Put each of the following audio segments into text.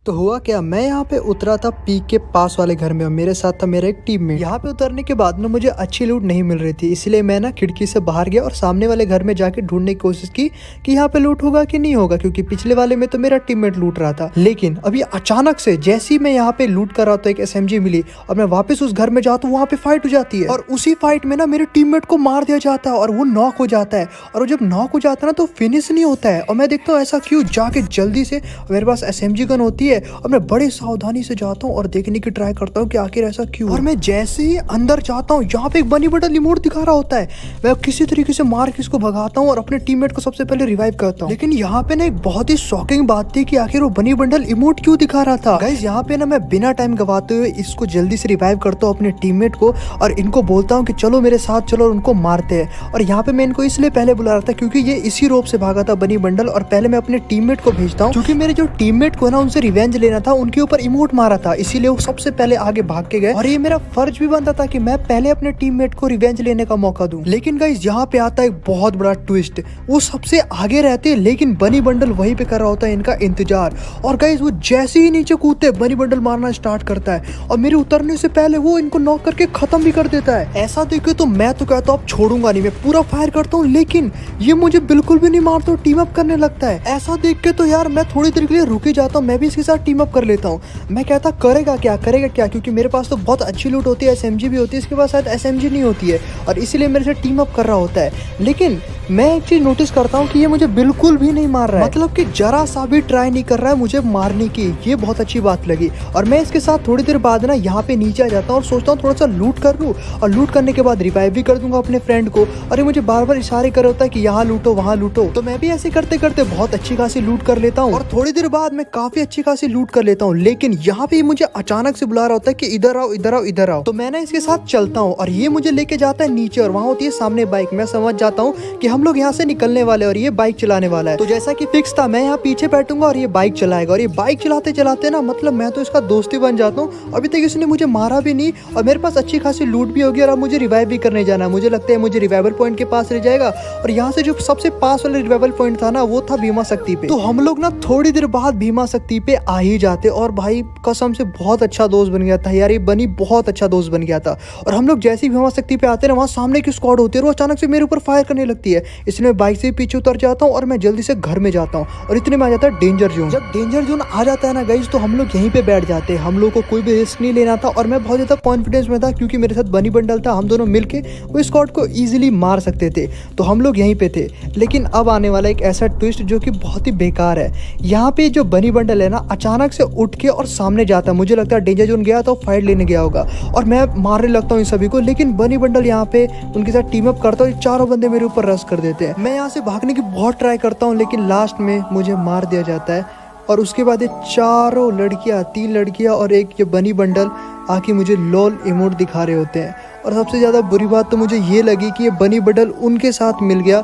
तो हुआ क्या, मैं यहाँ पे उतरा था पीक के पास वाले घर में और मेरे साथ था मेरा एक टीममेट। यहाँ पे उतरने के बाद ना मुझे अच्छी लूट नहीं मिल रही थी, इसलिए मैं ना खिड़की से बाहर गया और सामने वाले घर में जाके ढूंढने की कोशिश की कि यहाँ पे लूट होगा कि नहीं होगा, क्योंकि पिछले वाले में तो मेरा टीममेट लूट रहा था। लेकिन अभी अचानक से जैसे ही मैं यहाँ पे लूट कर रहा था एक SMG मिली और मैं वापस उस घर में जाता हूँ, वहाँ पे फाइट हो जाती है और उसी फाइट में ना मेरे टीममेट को मार दिया जाता है और वो नॉक हो जाता है। और वो जब नॉक हो जाता है ना तो फिनिश नहीं होता है और मैं देखता हूँ ऐसा क्यों, जाके जल्दी से मेरे पास SMG गन होती है और मैं बड़े सावधानी से जाता हूँ और देखने की ट्राई करता हूँ कि आखिर ऐसा क्यों। और मैं जैसे ही अंदर जाता हूँ, यहाँ पे एक बनी बटन रिमोट दिखा रहा होता है, मैं किसी तरीके से मार के इसको भगाता हूँ और अपने टीममेट को सबसे पहले रिवाइव करता हूँ। लेकिन यहाँ पे ना एक बहुत ही शॉकिंग बात थी कि आखिर वो बनी बंडल इमोट क्यों दिखा रहा था। गाइस यहाँ पे ना मैं बिना टाइम गवाते हुए इसको जल्दी से रिवाइव करता हूँ अपने टीममेट को और इनको बोलता हूँ कि चलो मेरे साथ चलो और उनको मारते हैं। और यहाँ पे मैं इनको इसलिए पहले बुला रहा था क्योंकि ये इसी रोप से भागा था बनी बंडल, और पहले मैं अपने टीममेट को भेजता हूँ क्योंकि मेरे जो टीममेट को ना उनसे रिवेंज लेना था, उनके ऊपर इमोट मारा था, इसीलिए वो सबसे पहले आगे भाग के गए और ये मेरा फर्ज भी बनता था कि मैं पहले अपने टीममेट को रिवेंज लेने का मौका दूं। लेकिन गाइस यहाँ पे आता है एक बहुत बड़ा ट्विस्ट, वो सबसे आगे रहते हैं लेकिन बनी बंडल वहीं पे कर रहा होता है इनका इंतजार। और गाइस वो जैसे ही नीचे कूदते बनी बंडल मारना स्टार्ट करता है और मेरे उतरने से पहले वो इनको नॉक करके खत्म भी कर देता है। ऐसा देखे तो मैं तो कहता हूँ अब छोड़ूंगा नहीं, मैं पूरा फायर करता हूँ, लेकिन ये मुझे बिल्कुल भी नहीं मारता हूँ, टीम अप करने लगता है। ऐसा देख के तो यार मैं थोड़ी देर के लिए रुक ही जाता हूँ, मैं भी इसके साथ टीम अप कर लेता हूँ। मैं कहता करेगा क्या, क्योंकि मेरे पास तो बहुत अच्छी लूट होती है, SMG भी होती है, इसके पास शायद SMG नहीं होती है और इसीलिए मेरे से टीम अप कर रहा होता है। लेकिन मैं एक चीज नोटिस करता हूँ कि ये मुझे बिल्कुल भी नहीं मार रहा है, मतलब कि जरा सा भी ट्राई नहीं कर रहा है मुझे मारने की, ये बहुत अच्छी बात लगी। और मैं इसके साथ थोड़ी देर बाद ना यहाँ पे नीचे आ जाता हूँ और सोचता हूँ थोड़ा सा लूट कर लूँ और लूट करने के बाद रिवाइव भी कर दूंगा अपने फ्रेंड को। और ये मुझे बार बार इशारे कर होता है कि यहाँ लूटो वहाँ लूटो, तो मैं भी ऐसे करते करते बहुत अच्छी खासी लूट कर लेता हूँ और थोड़ी देर बाद मैं काफी अच्छी खासी लूट कर लेता हूँ। लेकिन यहाँ पे मुझे अचानक से बुला रहा होता है कि इधर आओ इधर आओ इधर आओ, तो मैं ना इसके साथ चलता हूँ और ये मुझे लेके जाता है नीचे और वहाँ होती है सामने बाइक। मैं समझ जाता हूँ कि हम लोग यहाँ से निकलने वाले और ये बाइक चलाने वाला है, तो जैसा कि फिक्स था मैं यहाँ पीछे बैठूंगा और ये बाइक चलाएगा। और ये बाइक चलाते चलाते ना मतलब मैं तो इसका दोस्ती बन जाता हूँ। अभी तक इसने मुझे मारा भी नहीं और मेरे पास अच्छी खासी लूट भी होगी और अब मुझे रिवाइव भी करने जाना है। मुझे लगता है मुझे रिवाइवल पॉइंट के पास ले जाएगा और यहाँ से जो सबसे पास वाला रिवाइवल पॉइंट था ना वो था भीमा शक्ति पे। तो हम लोग ना थोड़ी देर बाद भीमा शक्ति पे आ ही जाते और भाई कसम से बहुत अच्छा दोस्त बन गया था यार, ये बनी बहुत अच्छा दोस्त बन गया था। और हम लोग जैसे ही भीमा शक्ति पे आते ना वहाँ सामने की स्क्वाड होती है और वो अचानक से मेरे ऊपर फायर करने लगती है, इसलिए मैं बाइक से पीछे उतर जाता हूँ और मैं जल्दी से घर में जाता हूँ और इतने में आ जाता है डेंजर जोन। जब डेंजर जोन आ जाता है ना गाइस तो हम लोग यहीं पे बैठ जाते हैं, हम लोग को कोई भी रिस्क नहीं लेना था और मैं बहुत ज्यादा कॉन्फिडेंस में था क्योंकि मेरे साथ बनी बंडल था, हम दोनों मिलके वो स्क्वाड को इजीली मार सकते थे, तो हम लोग यहीं पे थे। लेकिन अब आने वाला एक ऐसा ट्विस्ट जो कि बहुत ही बेकार है। यहाँ पे जो बनी बंडल है ना अचानक से उठ के और सामने जाता है, मुझे लगता है डेंजर जोन गया तो फाइट लेने गया होगा और मैं मारने लगता हूँ इन सभी को। लेकिन बनी बंडल यहाँ पे उनके साथ टीम अप करता है, चारों बंदे मेरे ऊपर रश कर देते हैं। मैं यहाँ से भागने की बहुत ट्राई करता हूँ लेकिन लास्ट में मुझे मार दिया जाता है। और उसके बाद ये चारों लड़कियाँ, 3 लड़कियाँ और एक ये बनी बंडल आके मुझे लॉल इमोट दिखा रहे होते हैं। और सबसे ज़्यादा बुरी बात तो मुझे ये लगी कि ये बनी बंडल उनके साथ मिल गया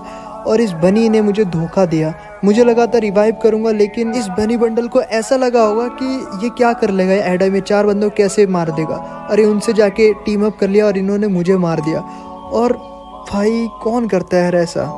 और इस बनी ने मुझे धोखा दिया। मुझे लगा था रिवाइव करूंगा लेकिन इस बनी बंडल को ऐसा लगा होगा कि ये क्या कर लेगा, एडा में 4 बंदों को कैसे मार देगा। अरे उनसे जाके टीम अप कर लिया और इन्होंने मुझे मार दिया। और भाई कौन करता है ऐसा।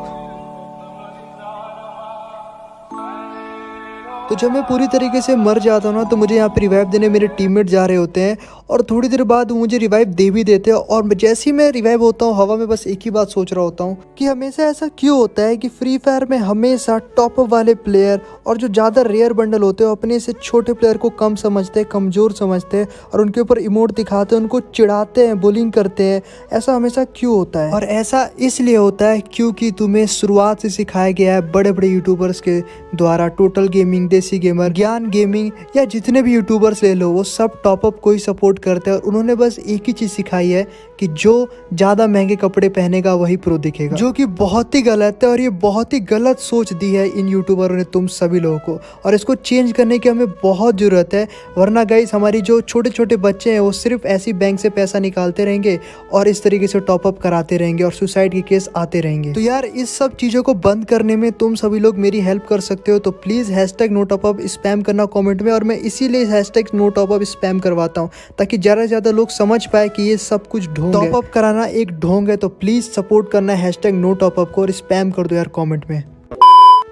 तो जब मैं पूरी तरीके से मर जाता हूँ ना तो मुझे यहाँ पे रिवाइव देने मेरे टीममेट जा रहे होते हैं और थोड़ी देर बाद मुझे रिवाइव दे भी देते हैं। और जैसे ही मैं रिवाइव होता हूँ हवा में बस एक ही बात सोच रहा होता हूँ कि हमेशा ऐसा क्यों होता है कि फ्री फायर में हमेशा टॉप अप वाले प्लेयर और जो ज़्यादा रेयर बंडल होते हैं अपने से छोटे प्लेयर को कम समझते हैं, कमज़ोर समझते हैं और उनके ऊपर इमोट दिखाते हैं, उनको चिढ़ाते हैं, बुलिंग करते हैं। ऐसा हमेशा क्यों होता है? और ऐसा इसलिए होता है क्योंकि तुम्हें शुरुआत से सिखाया गया है बड़े बड़े यूट्यूबर्स के द्वारा, टोटल गेमिंग, देसी गेमर, ज्ञान गेमिंग या जितने भी यूट्यूबर्स ले लो वो सब टॉपअप को ही सपोर्ट करते हैं और उन्होंने बस एक ही चीज सिखाई है कि जो ज्यादा महंगे कपड़े पहनेगा वही प्रो दिखेगा, जो कि बहुत ही गलत है। और ये बहुत ही गलत सोच दी है इन यूट्यूबरों ने तुम सभी लोगों को और इसको चेंज करने की हमें बहुत जरूरत है। वरना गाइस हमारी जो छोटे छोटे बच्चे हैं वो सिर्फ ऐसी बैंक से पैसा निकालते रहेंगे और इस तरीके से टॉपअप कराते रहेंगे और सुसाइड के केस आते रहेंगे। तो यार इस सब चीजों को बंद करने में तुम सभी लोग मेरी हेल्प कर सकते हो, तो प्लीज #NoTopUp स्पैम करना कमेंट में। और मैं इसीलिए #NoTopUp स्पैम करवाता हूँ ताकि ज़्यादा से ज़्यादा लोग समझ पाए कि ये सब कुछ ढोंग है, टॉपअप कराना एक ढोंग है। तो प्लीज़ सपोर्ट करना #NoTopUp को और स्पैम कर दो यार कमेंट में।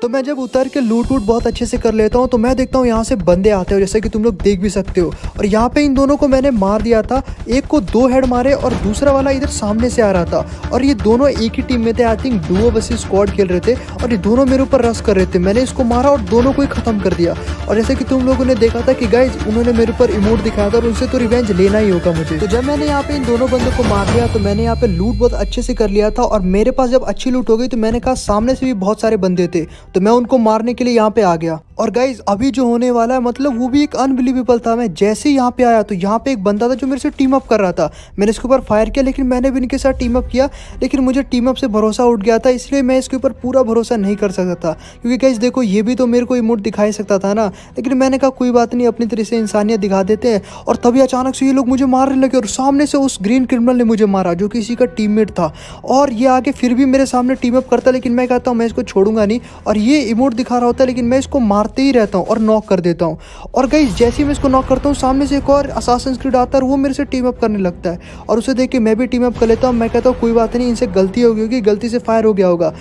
तो मैं जब उतर के लूट बहुत अच्छे से कर लेता हूँ तो मैं देखता हूँ यहाँ से बंदे आते हैं, जैसे कि तुम लोग देख भी सकते हो। और यहाँ पे इन दोनों को मैंने मार दिया था, एक को 2 हेड मारे और दूसरा वाला इधर सामने से आ रहा था। और ये दोनों एक ही टीम में थे, I think Duo versus squad खेल रहे थे और ये दोनों मेरे ऊपर रश कर रहे थे। मैंने इसको मारा और दोनों को ही खत्म कर दिया। और जैसे कि तुम लोगों ने देखा था कि गाइज उन्होंने मेरे ऊपर इमोट दिखाया था और उनसे तो रिवेंज लेना ही होगा मुझे। तो जब मैंने यहाँ पे इन दोनों बंदों को मार दिया तो मैंने यहाँ पे लूट बहुत अच्छे से कर लिया था। और मेरे पास जब अच्छी लूट हो गई तो मैंने कहा सामने से भी बहुत सारे बंदे थे, तो मैं उनको मारने के लिए यहाँ पे आ गया। और गाइज अभी जो होने वाला है मतलब वो भी एक अनबिलीवेबल था। मैं जैसे ही यहाँ पे आया तो यहाँ पे एक बंदा था जो मेरे से टीम अप कर रहा था। मैंने इसके ऊपर फायर किया लेकिन मैंने भी इनके साथ टीम अप किया, लेकिन मुझे टीम अप से भरोसा उठ गया था, इसलिए मैं इसके ऊपर पूरा भरोसा नहीं कर सकता था। क्योंकि गाइज देखो ये भी तो मेरे को इमोट दिखा ही सकता था ना, लेकिन मैंने कहा कोई बात नहीं, अपनी तरह से इंसानियत दिखा देते हैं। और तभी अचानक से ये लोग मुझे मारने लगे और सामने से उस ग्रीन क्रिमिनल ने मुझे मारा जो किसी का टीममेट था। और ये आगे फिर भी मेरे सामने टीम अप करता, लेकिन मैं कहता हूँ मैं इसको छोड़ूंगा नहीं। और ये इमोट दिखा रहा होता है लेकिन मैं इसको मारते ही रहता हूँ और नॉक कर देता हूँ। और गाइस जैसे ही मैं इसको नॉक करता हूँ सामने से एक और असासिन्स क्रीड आता है और वो मेरे से टीम अप करने लगता है। और उसे देख के मैं भी टीम अप कर लेता हूँ। मैं कहता हूँ कोई बात नहीं, इनसे गलती हो गई होगी, गलती से फायर हो गया होगा।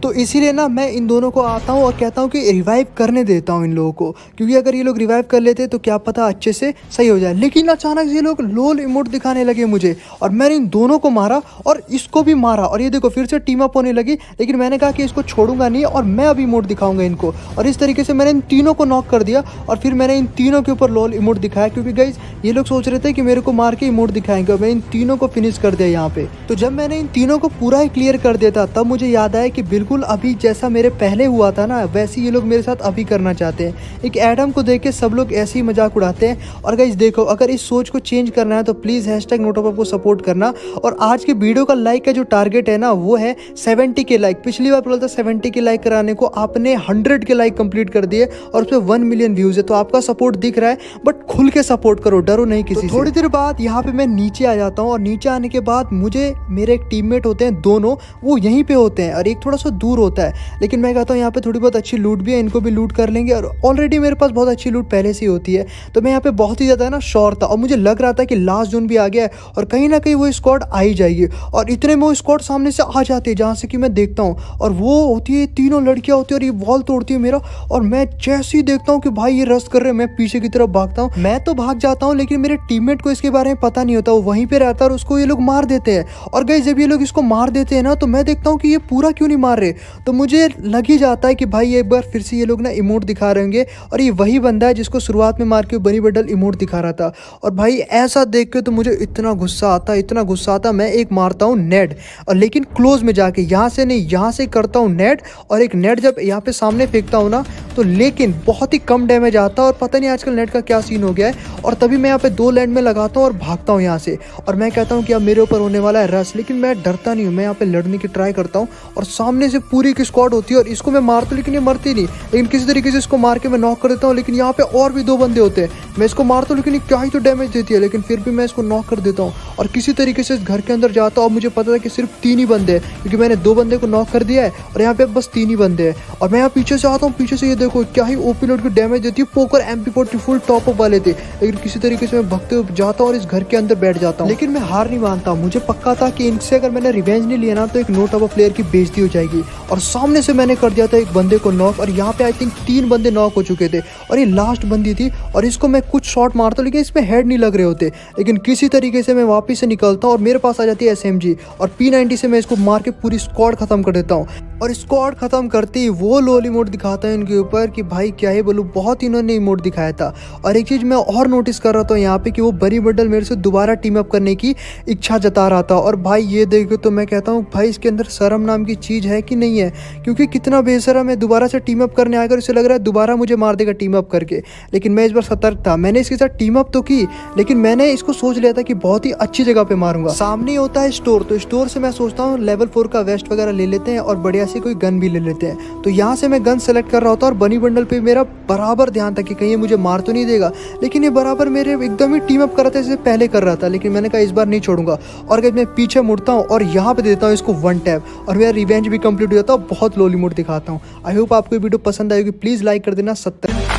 तो इसीलिए ना मैं इन दोनों को आता हूँ और कहता हूँ कि रिवाइव करने देता हूँ इन लोगों को, क्योंकि अगर ये लोग रिवाइव कर लेते तो क्या पता अच्छे से सही हो जाए। लेकिन अचानक से ये लोग लोल इमोट दिखाने लगे मुझे और मैंने इन दोनों को मारा और इसको भी मारा। और ये देखो फिर से टीम अप होने लगी, लेकिन मैंने कहा कि इसको छोड़ूंगा नहीं और मैं अभी इमोट दिखाऊंगा इनको। और इस तरीके से मैंने इन तीनों को नॉक कर दिया और फिर मैंने इन तीनों के ऊपर लोल इमोट दिखाया, क्योंकि गाइज ये लोग सोच रहे थे कि मेरे को मार के इमोट दिखाएंगे। मैं इन तीनों को फिनिश कर दिया यहाँ पे। तो जब मैंने इन तीनों को पूरा ही क्लियर कर दिया था तब मुझे याद आया कि बिल्कुल अभी जैसा मेरे पहले हुआ था ना वैसे ये लोग मेरे साथ अभी करना चाहते हैं। एक एडम को देख के सब लोग ऐसे ही मजाक उड़ाते हैं। और गाइस देखो अगर इस सोच को चेंज करना है तो प्लीज #NoTopUp को सपोर्ट करना। और आज के वीडियो का लाइक का जो टारगेट है ना वो है 70 के लाइक। पिछली बार बोला था 70 के लाइक कराने को, आपने 100 के लाइक कंप्लीट कर दिए और उस पर 1 मिलियन व्यूज है। तो आपका सपोर्ट दिख रहा है, बट खुल के सपोर्ट करो, डरो नहीं किसी से। थोड़ी देर बाद यहाँ पे मैं नीचे आ जाता हूँ और नीचे आने के बाद मुझे मेरे एक टीममेट होते हैं दोनों, वो यहीं पे होते हैं और एक थोड़ा सा दूर होता है। लेकिन मैं कहता हूँ यहाँ पे थोड़ी बहुत अच्छी लूट भी है, इनको भी लूट कर लेंगे। और ऑलरेडी मेरे पास बहुत अच्छी लूट पहले से ही होती है, तो मैं यहाँ पे बहुत ही ज़्यादा ना श्योर था। और मुझे लग रहा था कि लास्ट जोन भी आ गया है और कहीं ना कहीं वो स्क्वाड आ ही जाएगी। और इतने में वो स्क्वाड सामने से आ जाती है जहाँ से कि मैं देखता हूँ, और वो होती है तीनों लड़कियाँ होती है और ये वॉल तोड़ती है मेरा। और मैं जैसे ही देखता हूँ कि भाई ये रश कर रहे हैं, मैं पीछे की तरफ भागता हूँ। मैं तो भाग जाता हूँ लेकिन मेरे टीममेट को इसके बारे में पता नहीं होता, वो वहीं पे रहता है और उसको ये लोग मार देते हैं। और गाइस जब ये लोग इसको मार देते हैं ना तो मैं देखता हूँ कि ये पूरा क्यों नहीं मार रहे, तो मुझे लग ही जाता है कि भाई एक बार फिर से ये लोग ना इमोट दिखा रहे होंगे और ये वही बंदा है जिसको शुरुआत में मार के बनी बंडल इमोट दिखा रहा था। और भाई ऐसा देख के तो मुझे इतना गुस्सा आता, इतना गुस्सा आता, मैं एक मारता हूँ नेड, और लेकिन क्लोज में जाके, यहाँ से नहीं यहाँ से करता हूँ नेड। और एक नेड जब यहाँ पे सामने फेंकता हूँ ना तो लेकिन बहुत ही कम डैमेज आता है। और पता नहीं आजकल नेट का क्या सीन हो गया है। और तभी मैं यहाँ पे 2 लैंड में लगाता हूँ और भागता हूँ यहाँ से। और मैं कहता हूँ कि अब मेरे ऊपर होने वाला है रश, लेकिन मैं डरता नहीं हूँ, मैं यहाँ पे लड़ने की ट्राई करता हूँ। और सामने से पूरी की स्क्वाड होती है और इसको मैं मारता हूँ लेकिन ये मरती नहीं, लेकिन किसी तरीके से इसको मार के मैं नॉक कर देता हूँ। लेकिन यहाँ पे और भी 2 बंदे होते हैं, मैं इसको मारता हूँ लेकिन ये क्या ही तो डैमेज देती है, लेकिन फिर भी मैं इसको नॉक कर देता हूँ और किसी तरीके से इस घर के अंदर जाता हूँ। अब मुझे पता था कि सिर्फ 3 ही बंदे हैं, क्योंकि मैंने 2 बंदे को नॉक कर दिया है और यहाँ पे बस 3 ही बंदे हैं। और मैं यहाँ पीछे से आता हूँ, पीछे से ये देखो क्या ही ओपी लोड की डैमेज देती है। Poker MP40 full top up वाले थे, लेकिन किसी तरीके से मैं भगते हुए जाता हूँ और इस घर के अंदर बैठ जाता हूँ। लेकिन मैं हार नहीं मानता, मुझे पक्का था कि इनसे अगर मैंने रिवेंज नहीं लिया ना तो एक NoTopUp प्लेयर की बेइज्जती हो जाएगी। और सामने से मैंने कर दिया था एक बंदे को नॉक, और यहाँ पे आई थिंक 3 बंदे नॉक हो चुके थे और ये लास्ट बंदी थी। और इसको मैं कुछ शॉट मारता हूँ लेकिन इसमें हेड नहीं लग रहे होते, लेकिन किसी तरीके से मैं वापस से निकलता हूँ और मेरे पास आ जाती है SMG और P90 से मैं इसको मार के पूरी स्क्वाड खत्म कर देता हूँ। और स्क्वाड खत्म करते ही वो लोल इमोट दिखाता है इनके ऊपर कि भाई क्या ही बोलूं, बहुत इन्होंने इमोट दिखाया था। और एक चीज़ मैं और नोटिस कर रहा था यहाँ पे कि वो बनी बंडल मेरे से दोबारा टीम अप करने की इच्छा जता रहा था। और भाई ये देखो तो मैं कहता हूँ भाई इसके अंदर शर्म नाम की चीज़ है कि नहीं है, क्योंकि कितना बेशरम है, दोबारा से टीम अप करने आएगा, उसे लग रहा है दोबारा मुझे मार देगा टीम अप करके। लेकिन मैं इस बार सतर्क था, मैंने इसके साथ टीम अप तो की, लेकिन मैंने इसको सोच लिया था कि बहुत ही अच्छी जगह पे मारूंगा। सामने होता है स्टोर, तो स्टोर से मैं सोचता हूँ लेवल 4 का वेस्ट वगैरह ले लेते हैं और बढ़िया से कोई गन भी ले लेते हैं। तो यहाँ से मैं गन सेलेक्ट कर रहा होता और बनी बंडल पे मेरा बराबर ध्यान था कि कहीं ये मुझे मार तो नहीं देगा, लेकिन ये बराबर मेरे एकदम ही टीम अप कर रहा था जैसे पहले कर रहा था। लेकिन मैंने कहा इस बार नहीं छोड़ूंगा, और मैं पीछे मुड़ता हूँ और यहाँ पे देता हूँ इसको 1 टैप और मेरा रिवेंज भी कंप्लीट हो जाता है। बहुत लोली मोड दिखाता हूँ। आई होप आपको ये वीडियो पसंद आएगी, प्लीज लाइक कर देना। 70